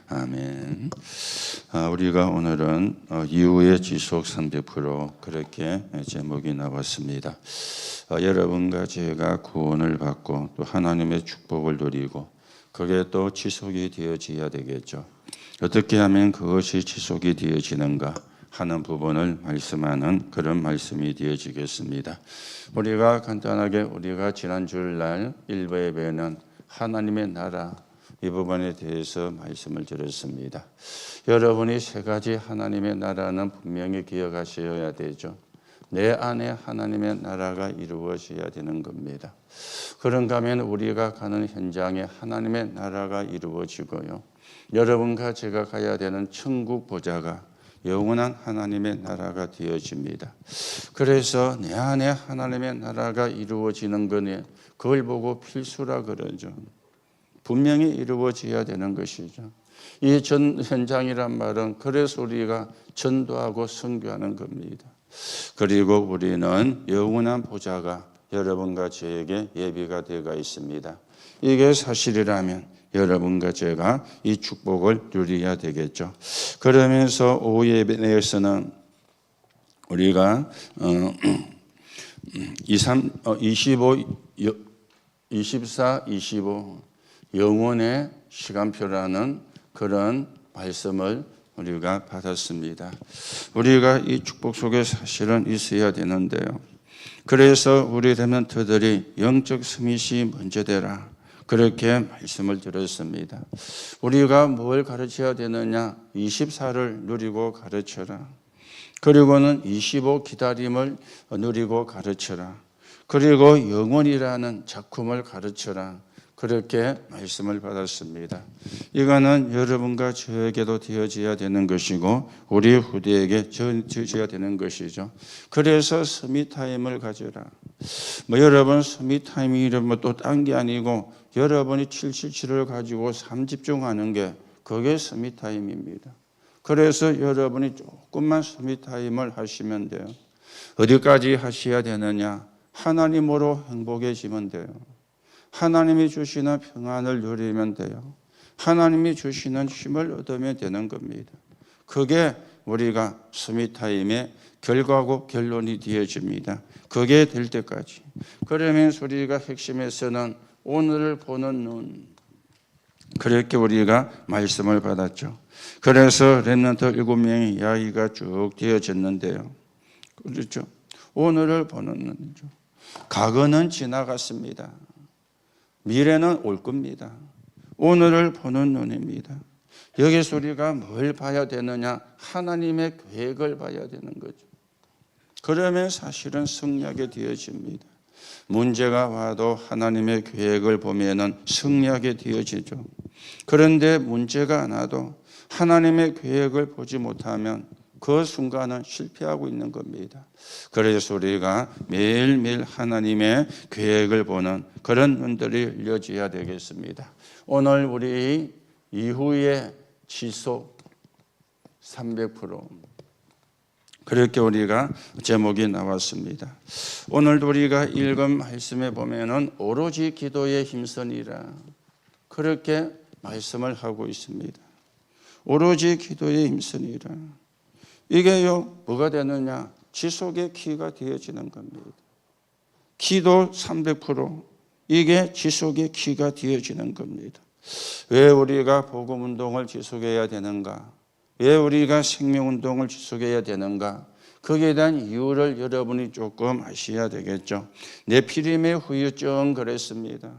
아멘. 우리가 오늘은 이후의 지속 300% 그렇게 제목이 나왔습니다. 여러분과 제가 구원을 받고 또 하나님의 축복을 누리고 그게 또 지속이 되어져야 되겠죠. 어떻게 하면 그것이 지속이 되어지는가 하는 부분을 말씀하는 그런 말씀이 되어지겠습니다. 우리가 간단하게 우리가 지난 주일날 1부 예배는 하나님의 나라 이 부분에 대해서 말씀을 드렸습니다. 여러분이 세 가지 하나님의 나라는 분명히 기억하셔야 되죠. 내 안에 하나님의 나라가 이루어져야 되는 겁니다. 그런가 하면 우리가 가는 현장에 하나님의 나라가 이루어지고요. 여러분과 제가 가야 되는 천국 보좌가 영원한 하나님의 나라가 되어집니다. 그래서 내 안에 하나님의 나라가 이루어지는 거니 그걸 보고 필수라 그러죠. 분명히 이루어져야 되는 것이죠. 이 현장이란 말은 그래서 우리가 전도하고 선교하는 겁니다. 그리고 우리는 영원한 보좌가 여러분과 저에게 예비가 되어 있습니다. 이게 사실이라면 여러분과 제가 이 축복을 누려야 되겠죠. 그러면서 오후 예배에서는 우리가 24, 25 영혼의 시간표라는 그런 말씀을 우리가 받았습니다. 우리가 이 축복 속에 사실은 있어야 되는데요. 그래서 우리 렘넌트들이 영적 스밋이 먼저 되라 그렇게 말씀을 드렸습니다. 우리가 뭘 가르쳐야 되느냐? 24를 누리고 가르쳐라. 그리고는 25 기다림을 누리고 가르쳐라. 그리고 영혼이라는 작품을 가르쳐라. 그렇게 말씀을 받았습니다. 이거는 여러분과 저에게도 되어져야 되는 것이고 우리 후대에게 되어져야 되는 것이죠. 그래서 서밋타임을 가져라. 여러분 서밋타임이 또 딴 게 아니고 여러분이 777을 가지고 3집중하는 게 그게 서밋타임입니다. 그래서 여러분이 조금만 서밋타임을 하시면 돼요. 어디까지 하셔야 되느냐? 하나님으로 행복해지면 돼요. 하나님이 주시는 평안을 누리면 돼요. 하나님이 주시는 힘을 얻으면 되는 겁니다. 그게 우리가 서밋타임의 결과고 결론이 되어집니다. 그게 될 때까지. 그러면서 우리가 핵심에서는 오늘을 보는 눈. 그렇게 우리가 말씀을 받았죠. 그래서 렘넌트 7명의 이야기가 쭉 되어졌는데요. 그렇죠. 오늘을 보는 눈이죠. 과거는 지나갔습니다. 미래는 올 겁니다. 오늘을 보는 눈입니다. 여기서 우리가 뭘 봐야 되느냐? 하나님의 계획을 봐야 되는 거죠. 그러면 사실은 승리하게 되어집니다. 문제가 와도 하나님의 계획을 보면은 승리하게 되어지죠. 그런데 문제가 안 와도 하나님의 계획을 보지 못하면 그 순간은 실패하고 있는 겁니다. 그래서 우리가 매일매일 하나님의 계획을 보는 그런 눈들이 열려져야 되겠습니다. 오늘 우리 이후의 지속 300% 그렇게 우리가 제목이 나왔습니다. 오늘도 우리가 읽은 말씀에 보면은 오로지 기도에 힘쓰니라 그렇게 말씀을 하고 있습니다. 오로지 기도에 힘쓰니라. 이게요, 뭐가 되느냐? 지속의 키가 되어지는 겁니다. 기도 300% 이게 지속의 키가 되어지는 겁니다. 왜 우리가 복음운동을 지속해야 되는가? 왜 우리가 생명운동을 지속해야 되는가? 거기에 대한 이유를 여러분이 조금 아셔야 되겠죠. 네피림의 후유증 그랬습니다.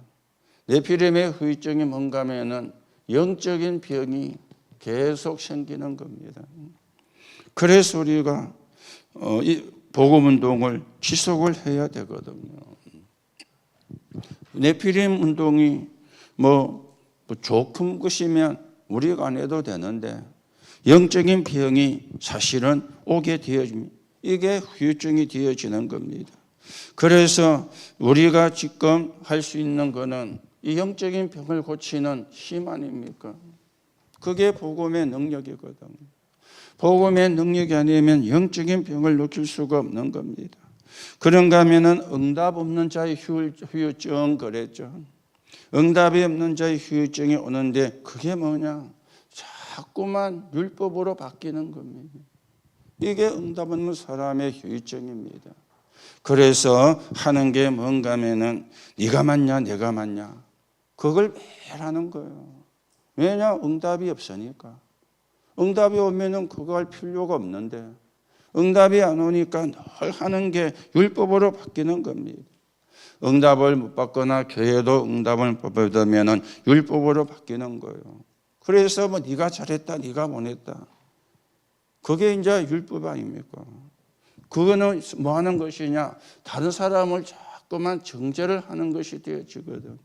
네피림의 후유증이 뭔가 하면은 영적인 병이 계속 생기는 겁니다. 그래서 우리가 이 복음운동을 지속을 해야 되거든요. 네피림 운동이 뭐 조금 것이면 우리가 안 해도 되는데 영적인 병이 사실은 오게 되어집니다. 이게 후유증이 되어지는 겁니다. 그래서 우리가 지금 할 수 있는 거는 이 영적인 병을 고치는 힘 아닙니까? 그게 복음의 능력이거든요. 복음의 능력이 아니면 영적인 병을 느낄 수가 없는 겁니다. 그런가 하면은 응답 없는 자의 후유증 그랬죠. 응답이 없는 자의 후유증이 오는데 그게 뭐냐? 자꾸만 율법으로 바뀌는 겁니다. 이게 응답 없는 사람의 효율증입니다. 그래서 하는 게 뭔가 하면은 네가 맞냐 내가 맞냐 그걸 매일 하는 거예요. 왜냐? 응답이 없으니까. 응답이 오면은 그거 할 필요가 없는데 응답이 안 오니까 늘 하는 게 율법으로 바뀌는 겁니다. 응답을 못 받거나 교회도 응답을 못 받으면은 율법으로 바뀌는 거예요. 그래서 뭐 네가 잘했다 네가 못했다 그게 이제 율법 아닙니까? 그거는 뭐 하는 것이냐? 다른 사람을 자꾸만 정죄를 하는 것이 되어지거든.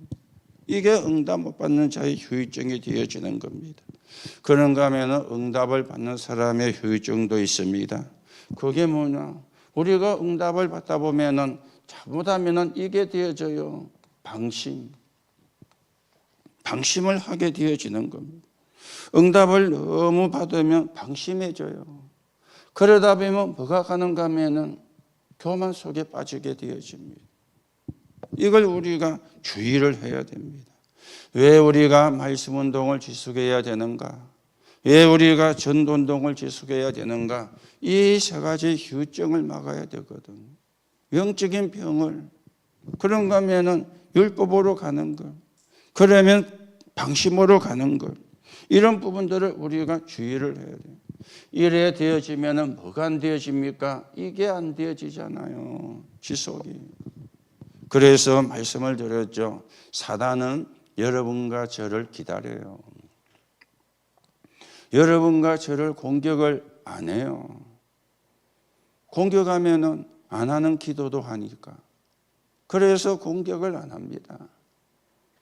이게 응답 못 받는 자의 후유증이 되어지는 겁니다. 그런가 하면 응답을 받는 사람의 후유증도 있습니다. 그게 뭐냐? 우리가 응답을 받다 보면은 잘못하면은 이게 되어져요. 방심을 하게 되어지는 겁니다. 응답을 너무 받으면 방심해져요. 그러다 보면 뭐가 가는가 하면은 교만 속에 빠지게 되어집니다. 이걸 우리가 주의를 해야 됩니다. 왜 우리가 말씀 운동을 지속해야 되는가? 왜 우리가 전도 운동을 지속해야 되는가? 이 세 가지 휴증을 막아야 되거든. 영적인 병을 그런가 하면은 율법으로 가는 것, 그러면 방심으로 가는 것, 이런 부분들을 우리가 주의를 해야 돼요. 이래 되어지면은 뭐가 안 되어집니까? 이게 안 되어지잖아요. 지속이. 그래서 말씀을 드렸죠. 사단은 여러분과 저를 기다려요. 여러분과 저를 공격을 안 해요. 공격하면은 안 하는 기도도 하니까. 그래서 공격을 안 합니다.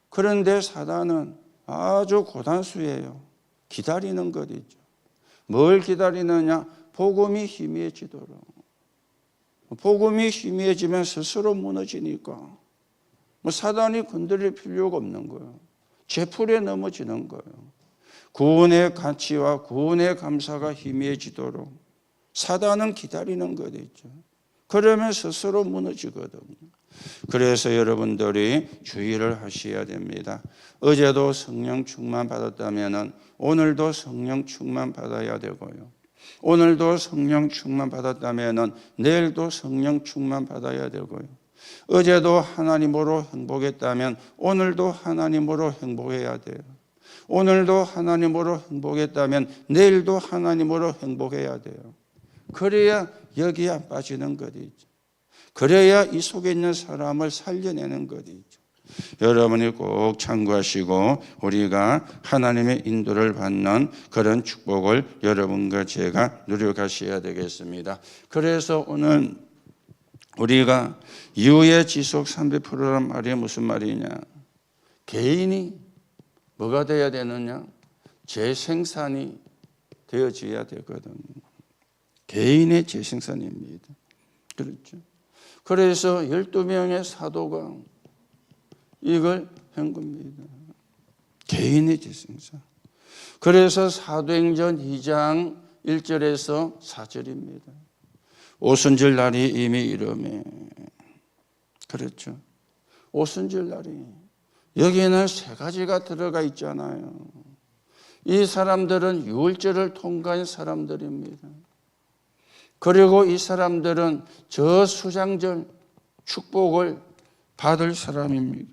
그런데 사단은 아주 고단수예요. 기다리는 것이죠. 뭘 기다리느냐? 복음이 희미해지도록. 복음이 희미해지면 스스로 무너지니까 사단이 건드릴 필요가 없는 거예요. 제풀에 넘어지는 거예요. 구원의 가치와 구원의 감사가 희미해지도록 사단은 기다리는 것이죠. 그러면 스스로 무너지거든요. 그래서 여러분들이 주의를 하셔야 됩니다. 어제도 성령 충만 받았다면 오늘도 성령 충만 받아야 되고요. 오늘도 성령 충만 받았다면 내일도 성령 충만 받아야 되고요. 어제도 하나님으로 행복했다면 오늘도 하나님으로 행복해야 돼요. 오늘도 하나님으로 행복했다면 내일도 하나님으로 행복해야 돼요. 그래야 여기에 안 빠지는 것이죠. 그래야 이 속에 있는 사람을 살려내는 것이죠. 여러분이 꼭 참고하시고 우리가 하나님의 인도를 받는 그런 축복을 여러분과 제가 누려가셔야 되겠습니다. 그래서 오늘 우리가 이후의 지속 300%란 말이 무슨 말이냐? 개인이 뭐가 되어야 되느냐? 재생산이 되어져야 되거든요. 개인의 재생산입니다. 그렇죠. 그래서 12명의 사도가 이걸 한 겁니다. 개인의 재생산. 그래서 사도행전 2장 1절에서 4절입니다. 오순절 날이 이미 이르매. 그렇죠. 오순절 날이. 여기에는 세 가지가 들어가 있잖아요. 이 사람들은 유월절을 통과한 사람들입니다. 그리고 이 사람들은 저 수장절 축복을 받을 사람입니다.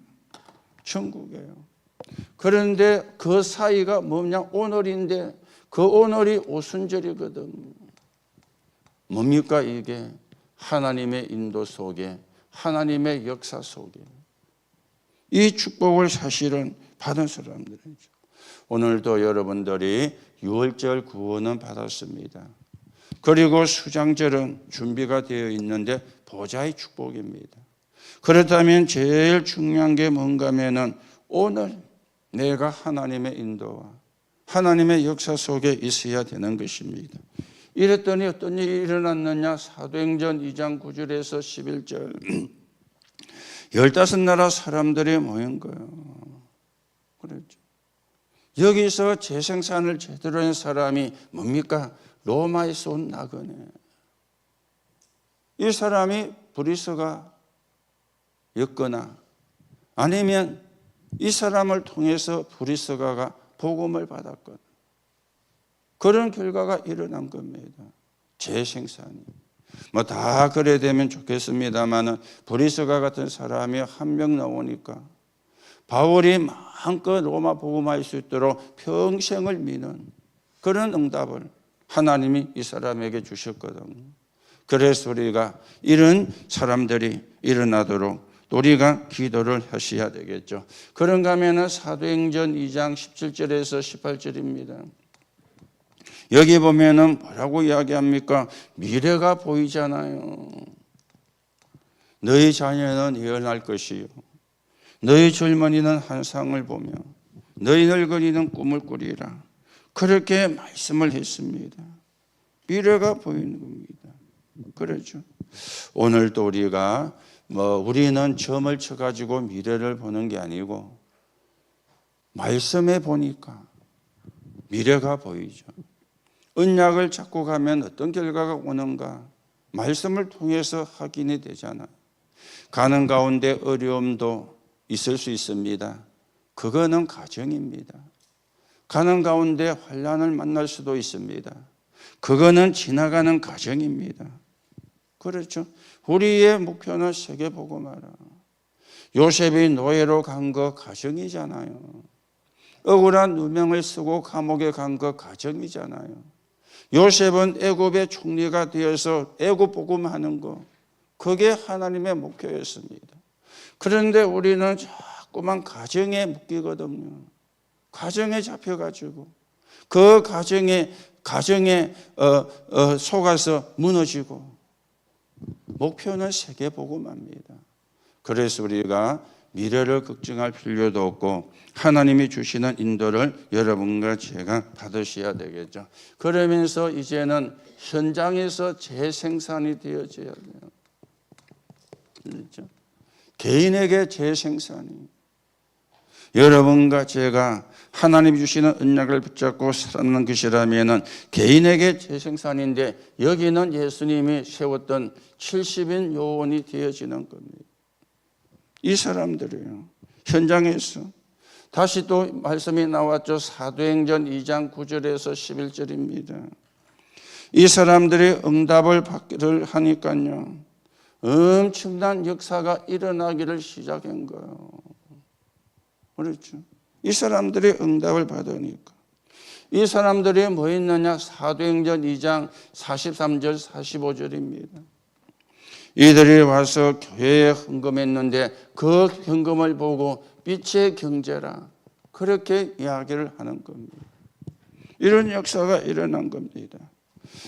천국이에요. 그런데 그 사이가 뭐냐? 오늘인데 그 오늘이 오순절이거든. 뭡니까 이게? 하나님의 인도 속에, 하나님의 역사 속에 이 축복을 사실은 받은 사람들이죠. 오늘도 여러분들이 유월절 구원은 받았습니다. 그리고 수장절은 준비가 되어 있는데 보좌의 축복입니다. 그렇다면 제일 중요한 게 뭔가 하면은 오늘 내가 하나님의 인도와 하나님의 역사 속에 있어야 되는 것입니다. 이랬더니 어떤 일이 일어났느냐? 사도행전 2장 9절에서 11절 15나라 사람들이 모인 거예요. 그렇죠. 여기서 재생산을 제대로 한 사람이 뭡니까? 로마에서 온 나그네. 이 사람이 브리스가 였거나 아니면 이 사람을 통해서 브리스가가 복음을 받았거나 그런 결과가 일어난 겁니다. 재생산이. 뭐 다 그래 되면 좋겠습니다만은 브리스가 같은 사람이 한 명 나오니까 바울이 마음껏 로마 복음화할 수 있도록 평생을 미는 그런 응답을 하나님이 이 사람에게 주셨거든요. 그래서 우리가 이런 사람들이 일어나도록 우리가 기도를 하셔야 되겠죠. 그런가 하면 사도행전 2장 17절에서 18절입니다. 여기 보면은 뭐라고 이야기합니까? 미래가 보이잖아요. 너희 자녀는 예언할 것이요, 너희 젊은이는 환상을 보며 너희 늙은이는 꿈을 꾸리라. 그렇게 말씀을 했습니다. 미래가 보이는 겁니다. 그렇죠. 오늘도 우리가 우리는 점을 쳐가지고 미래를 보는 게 아니고 말씀에 보니까 미래가 보이죠. 언약을 잡고 가면 어떤 결과가 오는가 말씀을 통해서 확인이 되잖아요. 가는 가운데 어려움도 있을 수 있습니다. 그거는 가정입니다. 가는 가운데 환난을 만날 수도 있습니다. 그거는 지나가는 과정입니다. 그렇죠. 우리의 목표는 세계복음화라. 요셉이 노예로 간 거 가정이잖아요. 억울한 누명을 쓰고 감옥에 간 거 가정이잖아요. 요셉은 애굽의 총리가 되어서 애굽 복음하는 거, 그게 하나님의 목표였습니다. 그런데 우리는 자꾸만 가정에 묶이거든요. 가정에 잡혀가지고 그 가정에 속아서 무너지고, 목표는 세계복음화입니다. 그래서 우리가 미래를 걱정할 필요도 없고 하나님이 주시는 인도를 여러분과 제가 받으셔야 되겠죠. 그러면서 이제는 현장에서 재생산이 되어져야 돼요. 그렇죠? 개인에게 재생산이. 여러분과 제가 하나님이 주시는 언약을 붙잡고 살아가는 것이라면 개인에게 재생산인데, 여기는 예수님이 세웠던 70인 요원이 되어지는 겁니다. 이 사람들이요, 현장에서 다시 또 말씀이 나왔죠. 사도행전 2장 9절에서 11절입니다. 이 사람들이 응답을 받기를 하니까요, 엄청난 역사가 일어나기를 시작한 거예요. 그렇죠. 이 사람들이 응답을 받으니까. 이 사람들이 뭐 있느냐? 사도행전 2장 43절 45절입니다. 이들이 와서 교회에 헌금했는데 그 헌금을 보고 빛의 경제라, 그렇게 이야기를 하는 겁니다. 이런 역사가 일어난 겁니다.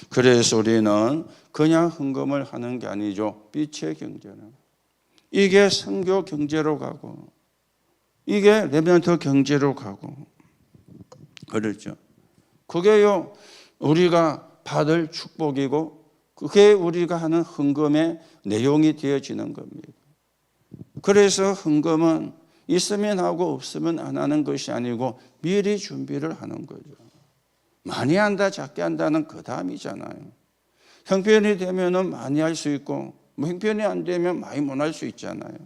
그래서 우리는 그냥 헌금을 하는 게 아니죠. 빛의 경제라. 이게 선교 경제로 가고, 이게 레벤트 경제로 가고, 그렇죠. 그게요, 우리가 받을 축복이고, 그게 우리가 하는 헌금의 내용이 되어지는 겁니다. 그래서 헌금은 있으면 하고 없으면 안 하는 것이 아니고 미리 준비를 하는 거죠. 많이 한다 작게 한다는 그 다음이잖아요. 형편이 되면 많이 할 수 있고, 형편이 안 되면 많이 못 할 수 있잖아요.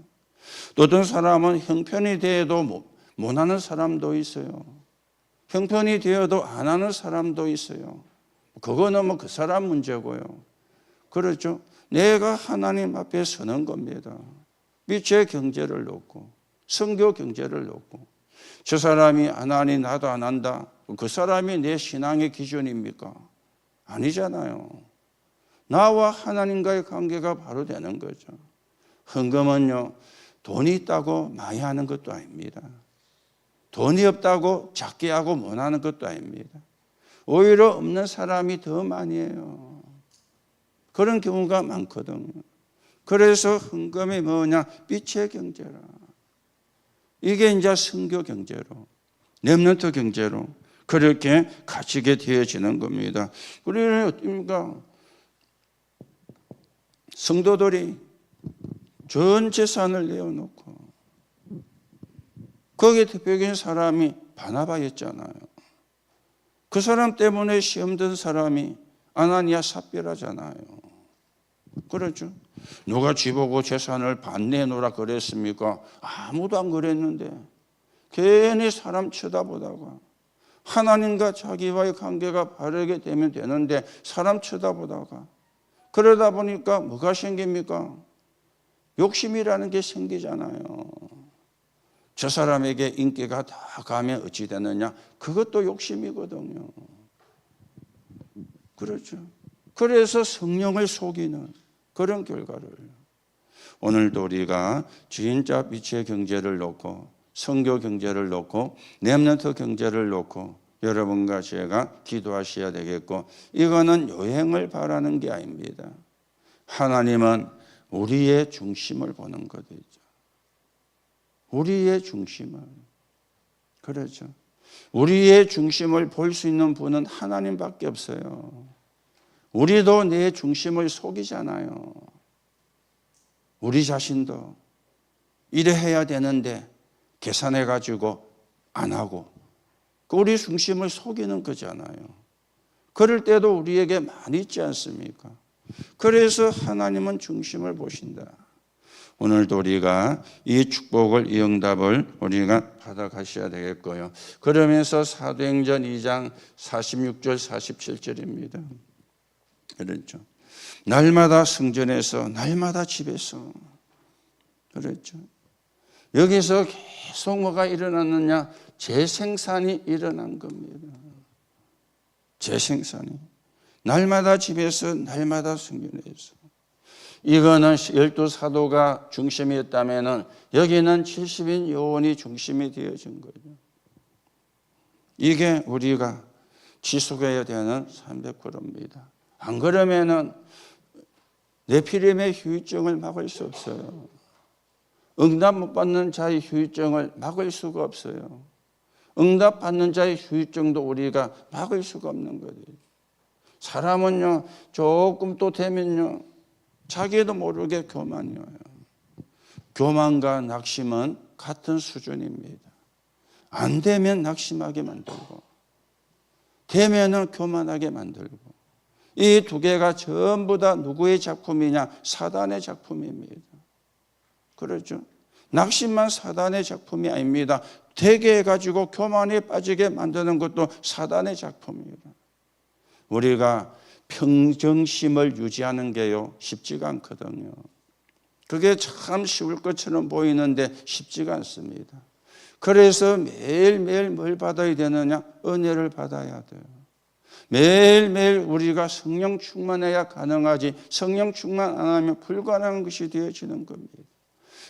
또 어떤 사람은 형편이 돼도 못 하는 사람도 있어요. 형편이 되어도 안 하는 사람도 있어요. 그거는 그 사람 문제고요. 그렇죠. 내가 하나님 앞에 서는 겁니다. 빛의 경제를 놓고, 선교 경제를 놓고. 저 사람이 안 하니 나도 안 한다, 그 사람이 내 신앙의 기준입니까? 아니잖아요. 나와 하나님과의 관계가 바로 되는 거죠. 헌금은요, 돈이 있다고 많이 하는 것도 아닙니다. 돈이 없다고 작게 하고 못 하는 것도 아닙니다. 오히려 없는 사람이 더 많이 해요. 그런 경우가 많거든요. 그래서 헌금이 뭐냐? 빛의 경제라. 이게 이제 선교 경제로, 렘넌트 경제로 그렇게 갇히게 되어지는 겁니다. 우리는 어떻습니까? 성도들이 전 재산을 내어놓고, 거기에 대표적인 사람이 바나바였잖아요. 그 사람 때문에 시험 든 사람이 아나니아 삽비라잖아요. 그렇죠. 누가 쥐보고 재산을 반 내놓으라 그랬습니까? 아무도 안 그랬는데 괜히 사람 쳐다보다가 하나님과 자기와의 관계가 바르게 되면 되는데 사람 쳐다보다가 그러다 보니까 뭐가 생깁니까? 욕심이라는 게 생기잖아요. 저 사람에게 인기가 다 가면 어찌 되느냐? 그것도 욕심이거든요. 그렇죠. 그래서 성령을 속이는 그런 결과를. 오늘도 우리가 진짜 빛의 경제를 놓고 선교 경제를 놓고 렘넌트 경제를 놓고 여러분과 제가 기도하셔야 되겠고, 이거는 여행을 바라는 게 아닙니다. 하나님은 우리의 중심을 보는 것이죠. 우리의 중심을. 그렇죠. 우리의 중심을 볼 수 있는 분은 하나님밖에 없어요. 우리도 내 중심을 속이잖아요. 우리 자신도 이래 해야 되는데 계산해가지고 안 하고 우리 중심을 속이는 거잖아요. 그럴 때도 우리에게 많이 있지 않습니까? 그래서 하나님은 중심을 보신다. 오늘도 우리가 이 축복을, 이 응답을 우리가 받아가셔야 되겠고요. 그러면서 사도행전 2장 46절 47절입니다. 그렇죠. 날마다 성전에서, 날마다 집에서. 그렇죠. 여기서 계속 뭐가 일어났느냐? 재생산이 일어난 겁니다. 재생산이. 날마다 집에서, 날마다 성전에서. 이거는 12사도가 중심이었다면 여기는 70인 요원이 중심이 되어진 거죠. 이게 우리가 지속해야 되는 300%입니다. 안 그러면은 네피림의 후유증을 막을 수 없어요. 응답 못 받는 자의 후유증을 막을 수가 없어요. 응답 받는 자의 후유증도 우리가 막을 수가 없는 거예요. 사람은요, 조금 또 되면요, 자기도 모르게 교만이 와요. 교만과 낙심은 같은 수준입니다. 안 되면 낙심하게 만들고, 되면은 교만하게 만들고, 이 두 개가 전부 다 누구의 작품이냐? 사단의 작품입니다. 그렇죠? 낙심만 사단의 작품이 아닙니다. 되게 해가지고 교만에 빠지게 만드는 것도 사단의 작품입니다. 우리가 평정심을 유지하는 게요, 쉽지가 않거든요. 그게 참 쉬울 것처럼 보이는데 쉽지가 않습니다. 그래서 매일매일 뭘 받아야 되느냐? 은혜를 받아야 돼요. 매일매일 우리가 성령 충만해야 가능하지, 성령 충만 안 하면 불가능한 것이 되어지는 겁니다.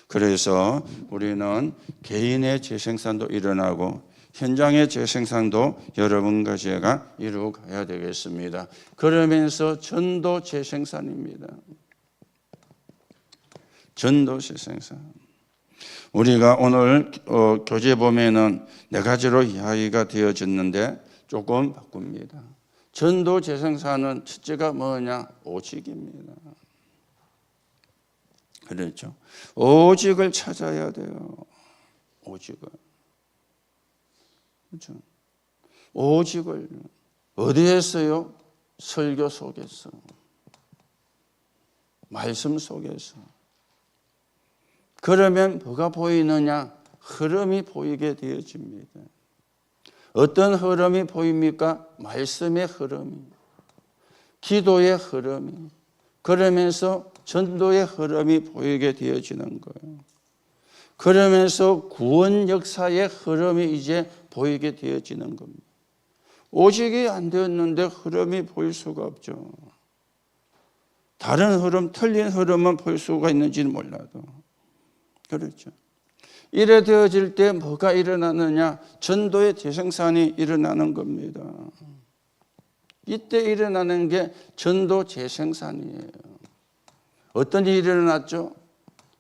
그래서 우리는 개인의 재생산도 일어나고 현장의 재생산도 여러분과 제가 이루어가야 되겠습니다. 그러면서 전도 재생산입니다. 전도 재생산. 우리가 오늘 교재 보면은 4가지로 이야기가 되어졌는데 조금 바꿉니다. 전도 재생산은 첫째가 뭐냐? 오직입니다. 그렇죠. 오직을 찾아야 돼요. 오직을. 그렇죠. 오직을 어디에서요? 설교 속에서, 말씀 속에서. 그러면 뭐가 보이느냐? 흐름이 보이게 되어집니다. 어떤 흐름이 보입니까? 말씀의 흐름이, 기도의 흐름이, 그러면서 전도의 흐름이 보이게 되어지는 거예요. 그러면서 구원 역사의 흐름이 이제 보이게 되어지는 겁니다. 오직이 안 되었는데 흐름이 보일 수가 없죠. 다른 흐름, 틀린 흐름은 볼 수가 있는지는 몰라도. 그렇죠. 이래 되어질 때 뭐가 일어나느냐? 전도의 재생산이 일어나는 겁니다. 이때 일어나는 게 전도 재생산이에요. 어떤 일이 일어났죠?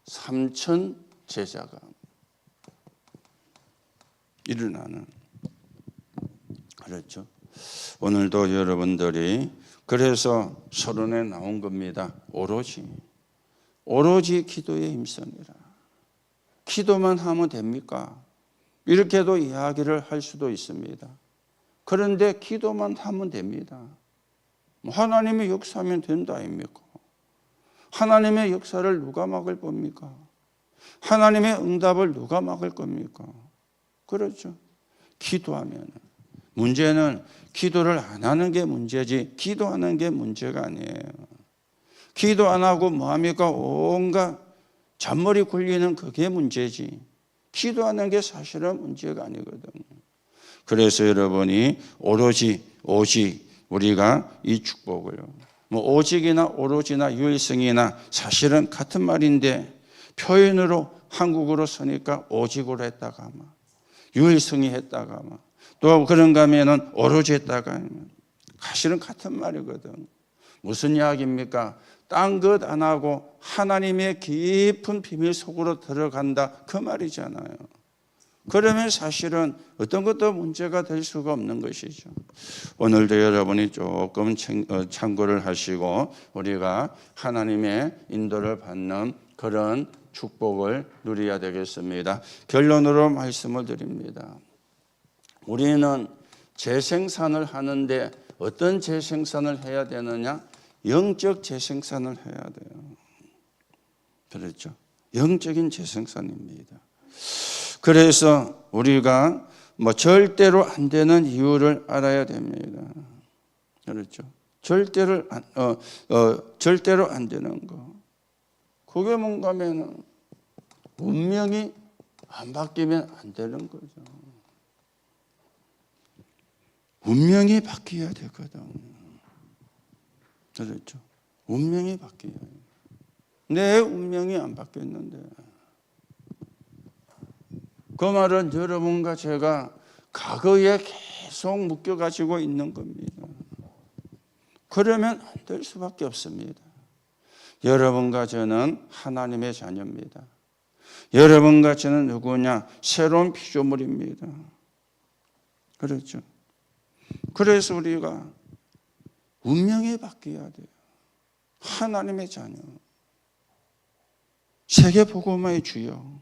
3,000 제자가 일어나는. 그렇죠. 오늘도 여러분들이 그래서 서론에 나온 겁니다. 오로지 기도에 힘쓰니라. 기도만 하면 됩니까? 이렇게도 이야기를 할 수도 있습니다. 그런데 기도만 하면 됩니다. 하나님의 역사하면 된다 아닙니까? 하나님의 역사를 누가 막을 겁니까? 하나님의 응답을 누가 막을 겁니까? 그렇죠. 기도하면. 문제는 기도를 안 하는 게 문제지 기도하는 게 문제가 아니에요. 기도 안 하고 뭐합니까? 온갖 잔머리 굴리는 그게 문제지 기도하는 게 사실은 문제가 아니거든요. 그래서 여러분이 오직 우리가 이 축복을 뭐 오직이나 오로지나 유일성이나 사실은 같은 말인데 표현으로 한국어로 쓰니까 오직으로 했다가 아마 유일성이 했다가 아마 또 그런가 하면은 오로지 했다가 하면 사실은 같은 말이거든. 무슨 이야기입니까? 딴 것 안 하고 하나님의 깊은 비밀 속으로 들어간다 그 말이잖아요. 그러면 사실은 어떤 것도 문제가 될 수가 없는 것이죠. 오늘도 여러분이 조금 참고를 하시고 우리가 하나님의 인도를 받는 그런 축복을 누려야 되겠습니다. 결론으로 말씀을 드립니다. 우리는 재생산을 하는데 어떤 재생산을 해야 되느냐? 영적 재생산을 해야 돼요. 그렇죠? 영적인 재생산입니다. 그래서 우리가 뭐 절대로 안 되는 이유를 알아야 됩니다. 그렇죠? 절대로 안 되는 거. 그게 뭔가 하면은 운명이 안 바뀌면 안 되는 거죠. 운명이 바뀌어야 되거든. 그렇죠? 운명이 바뀌어야 해요. 내 운명이 안 바뀌었는데. 그 말은 여러분과 제가 과거에 계속 묶여가지고 있는 겁니다. 그러면 안 될 수밖에 없습니다. 여러분과 저는 하나님의 자녀입니다. 여러분과 저는 누구냐? 새로운 피조물입니다. 그렇죠? 그래서 우리가 운명이 바뀌어야 돼요. 하나님의 자녀. 세계복음화의 주요.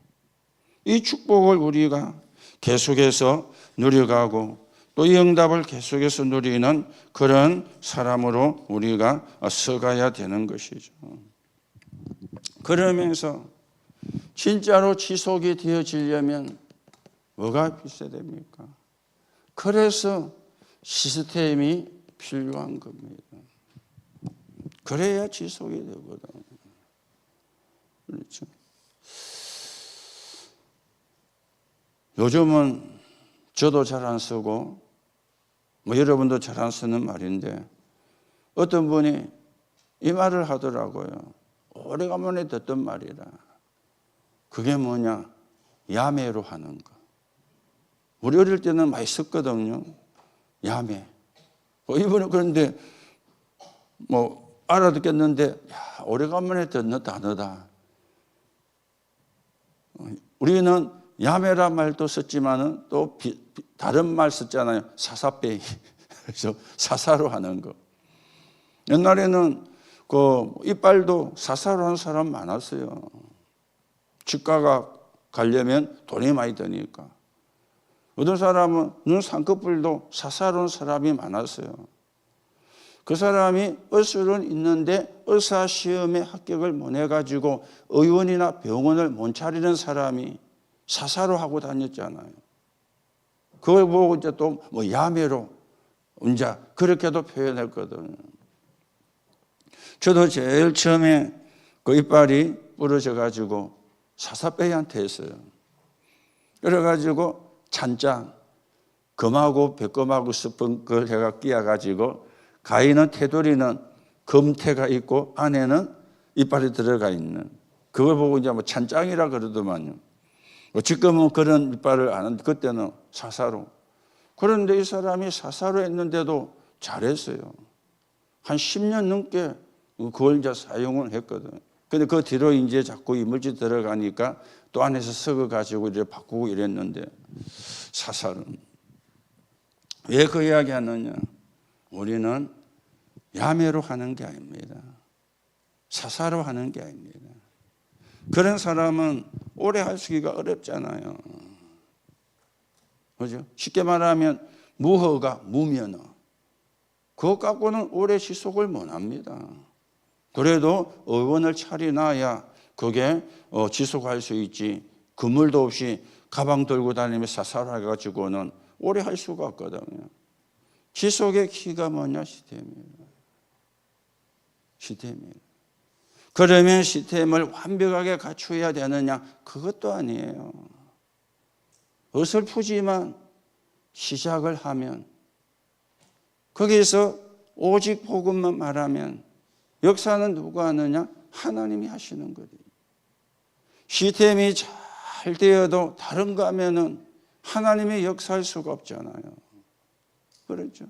이 축복을 우리가 계속해서 누려가고 또 이 응답을 계속해서 누리는 그런 사람으로 우리가 서가야 되는 것이죠. 그러면서 진짜로 지속이 되어지려면 뭐가 필요해야 됩니까? 그래서 시스템이 필요한 겁니다. 그래야 지속이 되거든요. 그렇죠? 요즘은 저도 잘 안 쓰고 뭐 여러분도 잘 안 쓰는 말인데 어떤 분이 이 말을 하더라고요. 오래간만에 듣던 말이라. 그게 뭐냐? 야매로 하는 거. 우리 어릴 때는 많이 썼거든요. 야매. 이번에 그런데 뭐 알아듣겠는데 야, 오래간만에 듣는 단어다. 우리는 야매란 말도 썼지만은 또 다른 말 썼잖아요. 사사빼기. 그래서 사사로 하는 거. 옛날에는 그 이빨도 사사로 하는 사람 많았어요. 치과가 가려면 돈이 많이 드니까. 어떤 사람은 눈 쌍꺼풀도 사사로 하는 사람이 많았어요. 그 사람이 의술은 있는데 의사 시험에 합격을 못 해가지고 의원이나 병원을 못 차리는 사람이 사사로 하고 다녔잖아요. 그걸 보고 이제 또 뭐 야매로 이제 그렇게도 표현했거든요. 저도 제일 처음에 그 이빨이 부러져가지고 사사빼이한테 했어요. 그래가지고 찬장, 금하고 백금하고 섞은 걸 해가 끼어가지고 가위는 테두리는 금태가 있고 안에는 이빨이 들어가 있는 그걸 보고 이제 뭐 찬장이라 그러더만요. 지금은 그런 이빨을 안 하는데 그때는 사사로. 그런데 이 사람이 사사로 했는데도 잘했어요. 한 10년 넘게 그걸 이제 사용을 했거든. 근데 그 뒤로 이제 자꾸 이물질 들어가니까 또 안에서 썩어가지고 이제 바꾸고 이랬는데 사사는. 왜 그 이야기 하느냐? 우리는 야매로 하는 게 아닙니다. 사사로 하는 게 아닙니다. 그런 사람은 오래 하시기가 어렵잖아요. 그죠? 쉽게 말하면 무허가 무면허. 그것 갖고는 오래 지속을 못 합니다. 그래도 의원을 차려놔야 그게 지속할 수 있지. 그물도 없이 가방 들고 다니면서 사사로 해가지고는 오래 할 수가 없거든요. 지속의 키가 뭐냐? 시스템이에요. 그러면 시스템을 완벽하게 갖추어야 되느냐? 그것도 아니에요. 어설프지만 시작을 하면, 거기에서 오직 복음만 말하면 역사는 누가 하느냐? 하나님이 하시는 거예요. 시스템이 잘 되어도 다른 거 하면은 하나님이 역사할 수가 없잖아요. 그렇죠?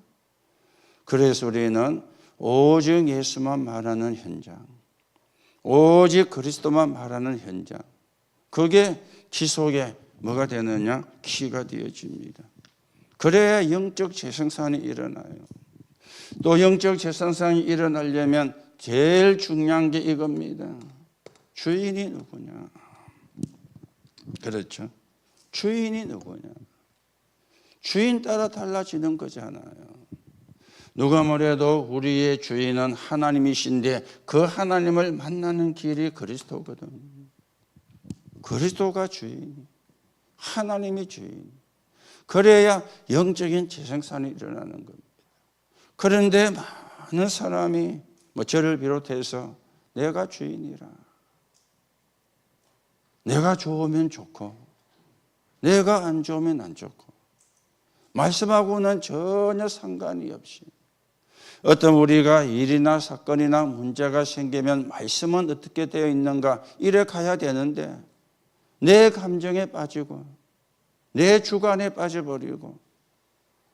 그래서 우리는 오직 예수만 말하는 현장, 오직 그리스도만 말하는 현장, 그게 지속에 뭐가 되느냐? 키가 되어집니다. 그래야 영적 재생산이 일어나요. 또 영적 재생산이 일어나려면 제일 중요한 게 이겁니다. 주인이 누구냐? 그렇죠? 주인이 누구냐? 주인 따라 달라지는 거잖아요. 누가 뭐래도 우리의 주인은 하나님이신데 그 하나님을 만나는 길이 그리스도거든. 그리스도가 주인, 하나님이 주인. 그래야 영적인 재생산이 일어나는 겁니다. 그런데 많은 사람이 저를 비롯해서 내가 주인이라, 내가 좋으면 좋고 내가 안 좋으면 안 좋고, 말씀하고는 전혀 상관이 없이 어떤 우리가 일이나 사건이나 문제가 생기면 말씀은 어떻게 되어 있는가 이래 가야 되는데 내 감정에 빠지고 내 주관에 빠져버리고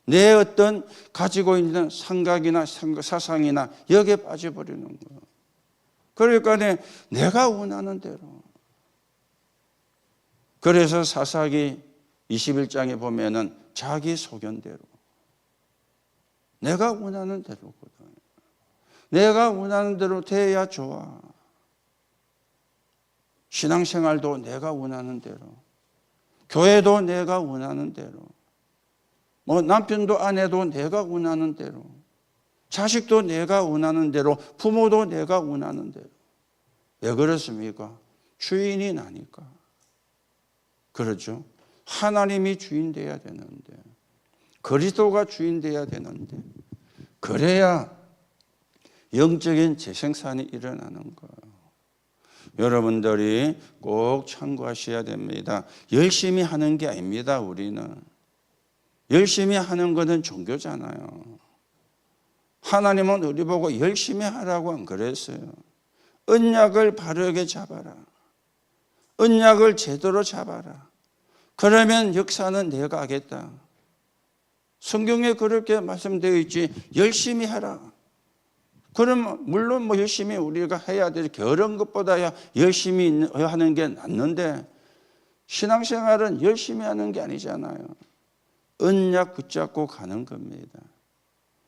내 어떤 가지고 있는 생각이나 사상이나 여기에 빠져버리는 거예요. 그러니까 내가 원하는 대로. 그래서 사사기 21장에 보면은 자기 소견대로, 내가 원하는 대로거든. 내가 원하는 대로 돼야 좋아. 신앙생활도 내가 원하는 대로, 교회도 내가 원하는 대로, 남편도 아내도 내가 원하는 대로, 자식도 내가 원하는 대로, 부모도 내가 원하는 대로. 왜 그렇습니까? 주인이 나니까. 그렇죠? 하나님이 주인 돼야 되는데, 그리스도가 주인 돼야 되는데, 그래야 영적인 재생산이 일어나는 거예요. 여러분들이 꼭 참고하셔야 됩니다. 열심히 하는 게 아닙니다. 우리는 열심히 하는 것은 종교잖아요. 하나님은 우리 보고 열심히 하라고 안 그랬어요. 언약을 바르게 잡아라. 언약을 제대로 잡아라. 그러면 역사는 내가 하겠다. 성경에 그렇게 말씀되어 있지. 열심히 하라. 그러면 물론 열심히 우리가 해야 되지. 게으른 것보다야 열심히 하는 게 낫는데, 신앙생활은 열심히 하는 게 아니잖아요. 언약 붙잡고 가는 겁니다.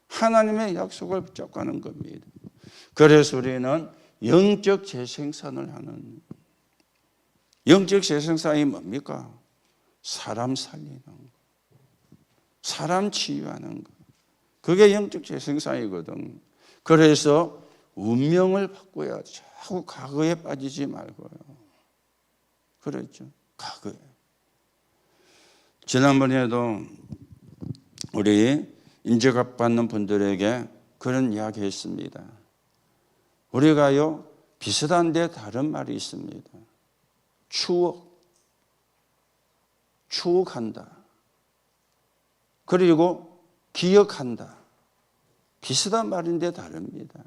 하나님의 약속을 붙잡고 가는 겁니다. 그래서 우리는 영적 재생산을 하는, 영적 재생산이 뭡니까? 사람 살리는 거, 사람 치유하는 거, 그게 영적 재생산이거든. 그래서 운명을 바꿔야 자꾸 과거에 빠지지 말고요. 그렇죠? 과거에. 지난번에도 우리 인재갑 받는 분들에게 그런 이야기 했습니다. 우리가요, 비슷한데 다른 말이 있습니다. 추억한다. 그리고 기억한다. 비슷한 말인데 다릅니다.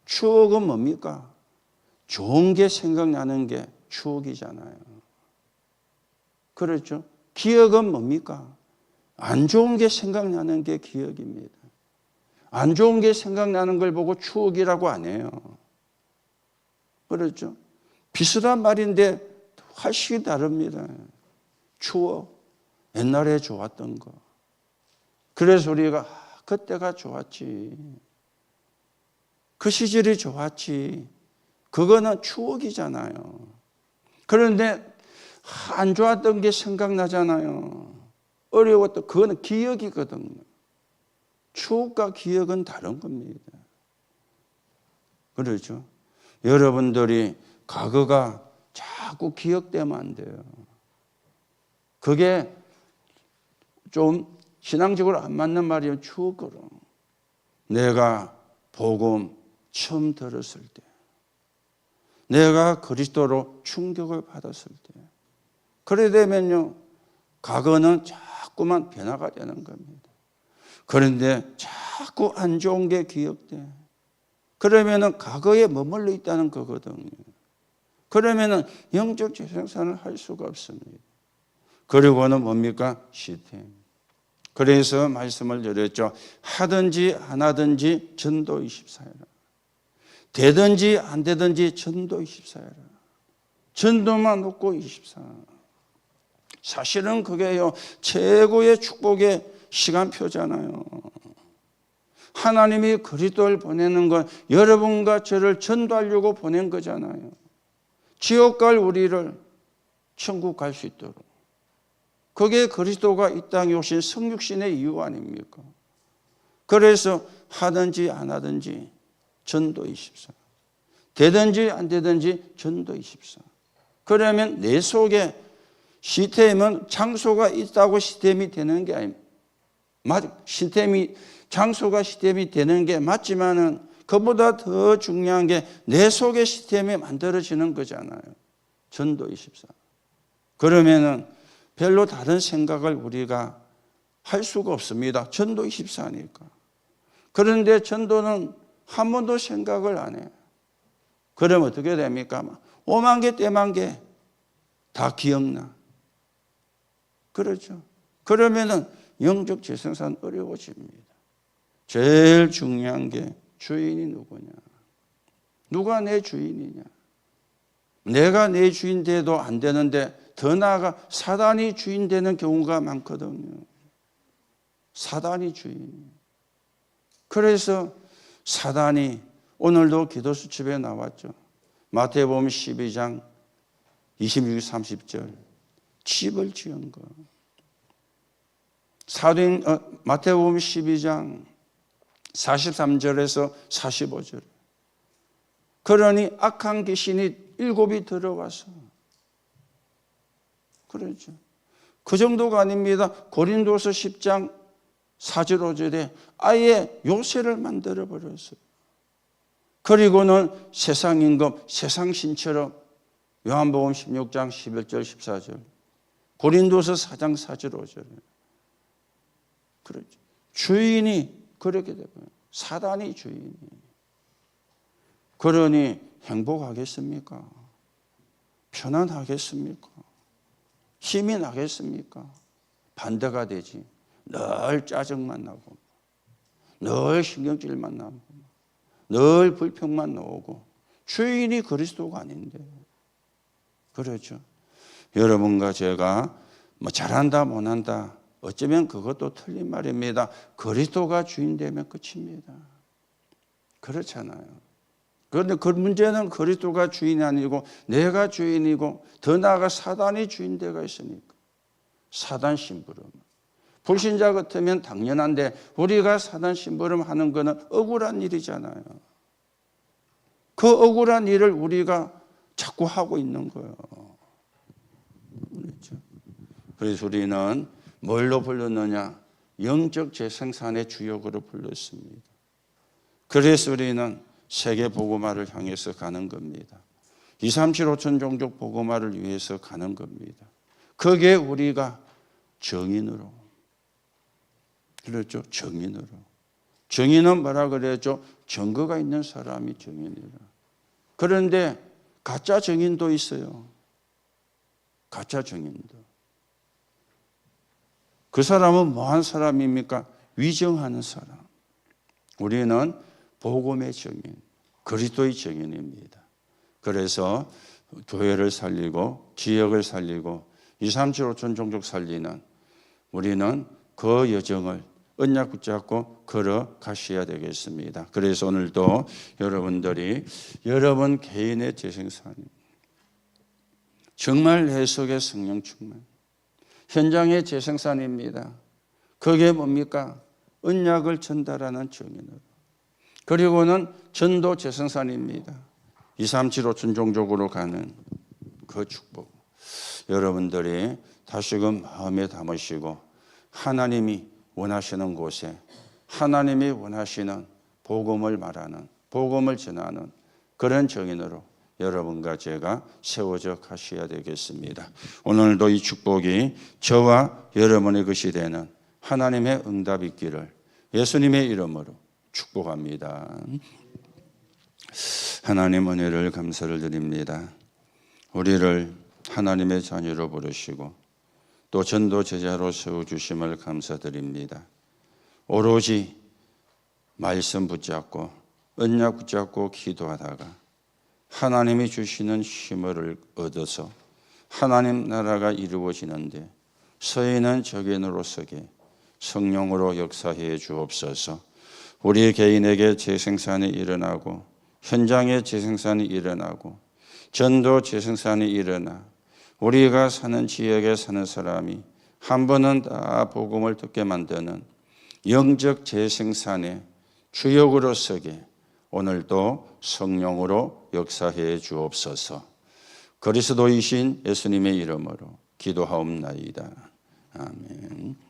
추억은 뭡니까? 좋은 게 생각나는 게 추억이잖아요. 그렇죠? 기억은 뭡니까? 안 좋은 게 생각나는 게 기억입니다. 안 좋은 게 생각나는 걸 보고 추억이라고 안 해요. 그렇죠? 비슷한 말인데 훨씬 다릅니다. 추억, 옛날에 좋았던 거. 그래서 우리가 그때가 좋았지, 그 시절이 좋았지, 그거는 추억이잖아요. 그런데 안 좋았던 게 생각나잖아요. 어려웠던, 그거는 기억이거든요. 추억과 기억은 다른 겁니다. 그렇죠? 여러분들이 과거가 자꾸 기억되면 안 돼요. 그게 좀 신앙적으로 안 맞는 말이면 죽어라. 내가 복음 처음 들었을 때, 내가 그리스도로 충격을 받았을 때, 그래 되면요, 과거는 자꾸만 변화가 되는 겁니다. 그런데 자꾸 안 좋은 게 기억돼. 그러면은 과거에 머물러 있다는 거거든요. 그러면은 영적 재생산을 할 수가 없습니다. 그리고는 뭡니까? 시스템. 그래서 말씀을 드렸죠. 하든지 안 하든지 전도 24해라. 되든지 안 되든지 전도 24해라. 전도만 놓고 24. 사실은 그게요, 최고의 축복의 시간표잖아요. 하나님이 그리스도를 보내는 건 여러분과 저를 전도하려고 보낸 거잖아요. 지옥 갈 우리를 천국 갈 수 있도록. 그게 그리스도가 이 땅에 오신 성육신의 이유 아닙니까? 그래서 하든지 안 하든지 전도 24. 되든지 안 되든지 전도 24. 그러면 내 속에 시스템은 장소가 있다고 시스템이 되는 게 아닙니다. 장소가 시스템이 되는 게 맞지만은 그보다 더 중요한 게 내 속의 시스템이 만들어지는 거잖아요. 전도 24. 그러면은 별로 다른 생각을 우리가 할 수가 없습니다. 전도 24니까. 그런데 전도는 한 번도 생각을 안 해요. 그러면 어떻게 됩니까? 오만 개, 때만 개 다 기억나. 그렇죠. 그러면은 영적 재생산 어려워집니다. 제일 중요한 게 주인이 누구냐. 누가 내 주인이냐. 내가 내 주인 돼도 안 되는데 더 나아가 사단이 주인 되는 경우가 많거든요. 사단이 주인. 그래서 사단이 오늘도 기도수첩에 나왔죠. 마태복음 12장 26, 30절 집을 지은 거. 마태복음 12장 43절에서 45절. 그러니 악한 귀신이 7이 들어와서. 그렇죠. 그 정도가 아닙니다. 고린도서 10장 4절 5절에 아예 요새를 만들어 버렸어요. 그리고는 세상 임금, 세상 신처럼 요한복음 16장 11절 14절, 고린도서 4장 4절 5절. 그렇죠. 주인이 그렇게 되고요. 사단이 주인이. 그러니 행복하겠습니까? 편안하겠습니까? 힘이 나겠습니까? 반대가 되지. 늘 짜증만 나고, 늘 신경질만 나고, 늘 불평만 나오고, 주인이 그리스도가 아닌데. 그렇죠. 여러분과 제가 잘한다 못한다 어쩌면 그것도 틀린 말입니다. 그리스도가 주인 되면 끝입니다. 그렇잖아요. 그런데 그 문제는 그리스도가 주인이 아니고 내가 주인이고 더 나아가 사단이 주인 되가 있으니까. 사단 심부름. 불신자 같으면 당연한데 우리가 사단 심부름 하는 것은 억울한 일이잖아요. 그 억울한 일을 우리가 자꾸 하고 있는 거예요. 그렇죠. 그래서 우리는 뭘로 불렀느냐? 영적 재생산의 주역으로 불렀습니다. 그래서 우리는 세계 복음화를 향해서 가는 겁니다. 2, 3, 7, 5천 종족 복음화를 위해서 가는 겁니다. 그게 우리가 정인으로. 그렇죠. 정인으로. 정인은 뭐라 그랬죠? 증거가 있는 사람이 정인이라. 그런데 가짜 정인도 있어요. 가짜 정인도. 그 사람은 뭐한 사람입니까? 위정하는 사람. 우리는 복음의 정인, 그리스도의 정인입니다. 그래서 교회를 살리고 지역을 살리고 2, 3, 7, 5천 종족 살리는 우리는 그 여정을 언약 붙잡고 걸어가셔야 되겠습니다. 그래서 오늘도 여러분들이 여러분 개인의 재생산, 정말 내 속의 성령 충만, 현장의 재생산입니다. 그게 뭡니까? 언약을 전달하는 정인으로. 그리고는 전도 재생산입니다. 2, 3, 7, 5천 종족으로 가는 그 축복. 여러분들이 다시금 마음에 담으시고 하나님이 원하시는 곳에 하나님이 원하시는 복음을 말하는, 복음을 전하는 그런 정인으로 여러분과 제가 세워져 가셔야 되겠습니다. 오늘도 이 축복이 저와 여러분의 것이 되는 하나님의 응답이 있기를 예수님의 이름으로 축복합니다. 하나님 은혜를 감사를 드립니다. 우리를 하나님의 자녀로 부르시고 또 전도 제자로 세워주심을 감사드립니다. 오로지 말씀 붙잡고 언약 붙잡고 기도하다가 하나님이 주시는 힘을 얻어서 하나님 나라가 이루어지는데 서인은 적인으로 서게 성령으로 역사해 주옵소서. 우리 개인에게 재생산이 일어나고 현장에 재생산이 일어나고 전도 재생산이 일어나 우리가 사는 지역에 사는 사람이 한 번은 다 복음을 듣게 만드는 영적 재생산의 주역으로 서게 오늘도 성령으로 역사해 주옵소서. 그리스도이신 예수님의 이름으로 기도하옵나이다. 아멘.